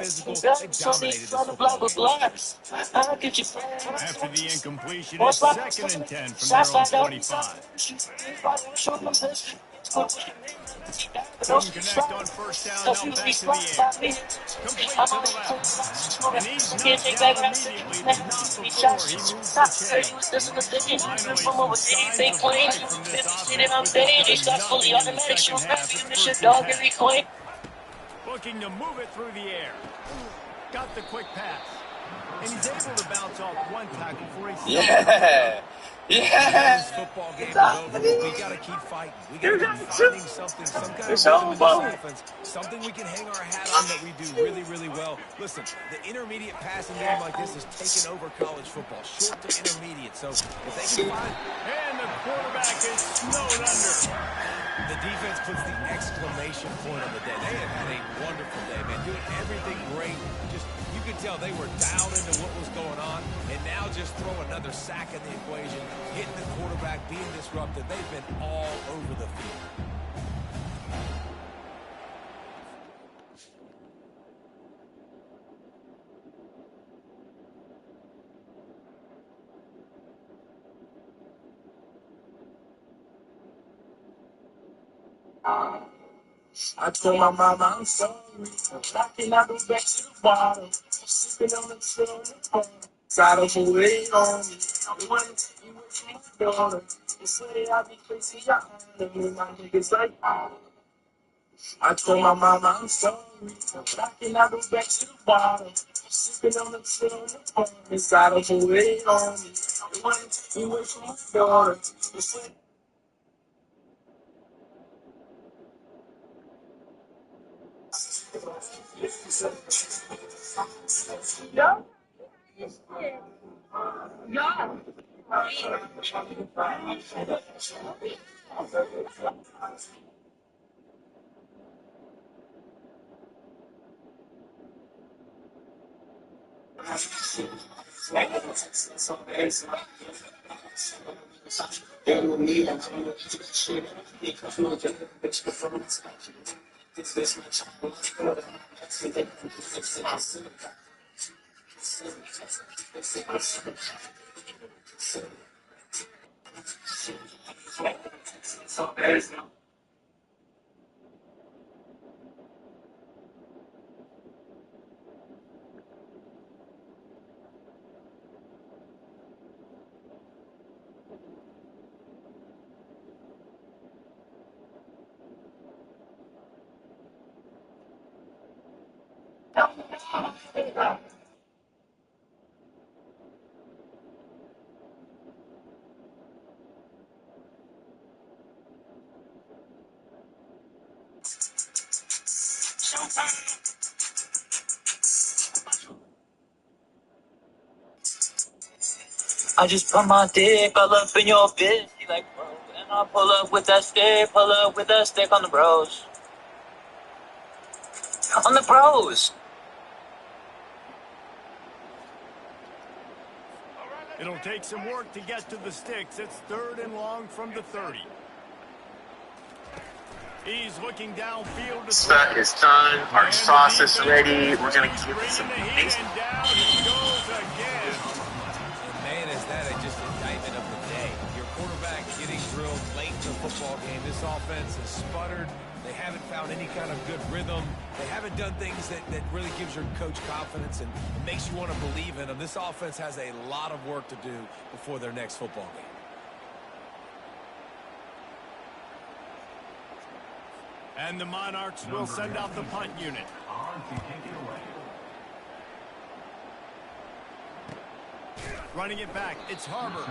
So these on the block with blocks. How could you blame me?
After the incompletion, it's 2nd and 10 from their own 25. Couldn't connect on first down. Now back to the air. Complete to the left. And he's knocked down immediately, but not before he moves the chain. Finally, some signs of life from this offense with this done nothing in the second half. It's 1st and 10. Looking to move it through the air. Got the quick pass. And he's able to bounce off one tackle for a
Yeah. This football game is over, but we got to keep fighting. We got to keep finding something, some kind of rhythm in this offense, something we can hang our hat on that we do really, really well. Listen, the intermediate passing game like this has taken over college football, short to intermediate. So if they can find...
And the quarterback is snowed under.
The defense puts the exclamation point on the day. They have had a wonderful day, man, doing everything great. Just, you could tell they were dialed into what was going on, and now just throw another sack in the equation, hitting the quarterback, being disruptive. They've been all over the field.
I told my mama I'm sorry. I cannot go back to the bottom. I'm sipping on the shit on the phone. Side of a way on me. I wanna take you with my daughter. They say I be crazy, I honor me. My niggas like I told my mama I'm sorry. I cannot go back to the bottom. I'm sipping on the shit on the phone. Side of a way on me. I wanna take you with my daughter. They say yeah. Yeah. I just put my dick all up in your bitch. He like, bro, and I pull up with that stick on the bros. On the bros.
It'll take some work to get to the sticks. It's 3rd and long from the 30. He's looking downfield to
Set is done. Our sauce is ready. We're going to give it some
and down he goes again.
And man, is that just an indictment of the day. Your quarterback getting drilled late in the football game. This offense has sputtered. They haven't found any kind of good rhythm. They haven't done things that really gives your coach confidence and makes you want to believe in them. This offense has a lot of work to do before their next football game.
And the Monarchs will send out the punt unit. Running it back, it's Harbor.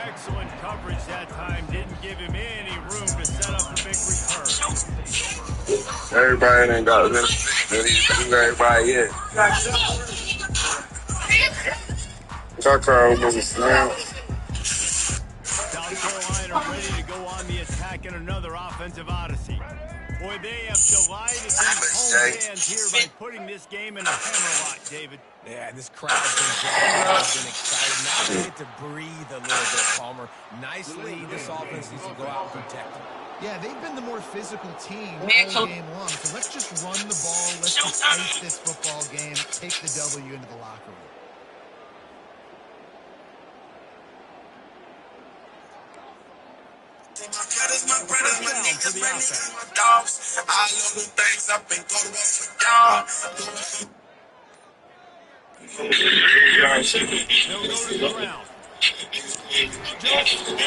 Excellent coverage that time. Didn't give him any room to set up a big return.
Everybody ain't got this. Everybody, yeah. Tucker was a slam.
South Carolina ready to go on the attack in another offensive odyssey. Boy, they have delighted these home fans here by putting this game in a hammerlock, David.
Yeah, and this crowd's been excited. Now they get to breathe a little bit, Palmer. Nicely, this offense needs to go out and protect them.
Yeah, they've been the more physical team all game long. So let's just run the ball. Let's just ice this football game. Take the W into the locker room.
My brothers, my niggas,
My dogs, I love the things I've been going for y'all.
They'll go to the ground. Just to the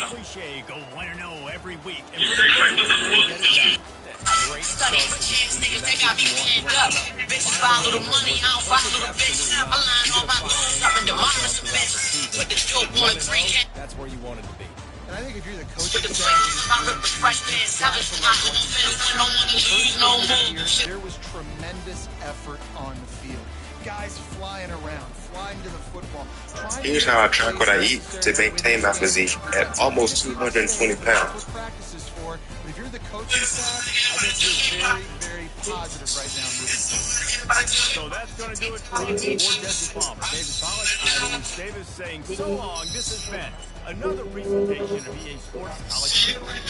cliche, go 1-0 every week. And for the
Great start to the season.
They got me pinned up. Bitches follow the money, I don't follow the bitch. I line on my clothes up and demolish the bitch. With the dope on the free cat.
That's where you wanted to be.
And I think if you're the coach
With
of
the
the
freakies, I rip the fresh pants. I just my home fence. I don't want to lose no more.
there was tremendous effort on the field. Guys flying around, flying to the football.
Here's how I track what I eat to maintain my physique at almost 220 pounds.
Practices for, but if you're the coaching staff, I think you're very, very positive right now moving forward.
So that's going to do it for us. For Jesse Palmer, David Pollack, I'm Bruce Davis saying so long. This has been another presentation of EA Sports College Football.